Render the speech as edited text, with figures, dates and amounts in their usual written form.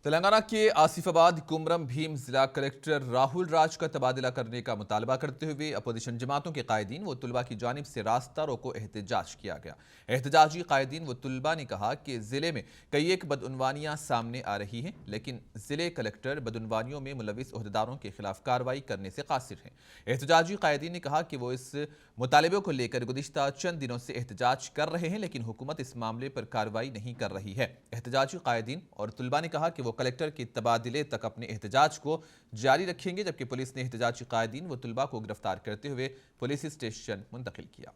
तेलंगाना के आसिफाबाद कुमरम भीम जिला कलेक्टर राहुल राज का तबादला करने का मुतालबा करते हुए अपोजिशन जमातों के कायदीन व तुलबा की जानिब से रास्ता रोको एहतजाज किया गया। एहतजाजी कायदीन व तुलबा ने कहा कि जिले में कई एक बदउनवानियां सामने आ रही हैं, लेकिन जिले कलेक्टर बदउनवानियों में मुलविस अहदेदारों के खिलाफ कार्रवाई करने से कासिर हैं। एहतजाजी कायदीन ने कहा कि वो इस मुतालबे को लेकर गुज़िश्ता चंद दिनों से एहतजाज कर रहे हैं, लेकिन हुकूमत इस मामले पर कार्रवाई नहीं कर रही है। एहतजाजी कायदीन और तुलबा ने कहा कि वो कलेक्टर के तबादले तक अपने एहतजाज को जारी रखेंगे, जबकि पुलिस ने एहतजाजी कायदीन व तुलबा को गिरफ्तार करते हुए पुलिस स्टेशन मुंतकिल किया।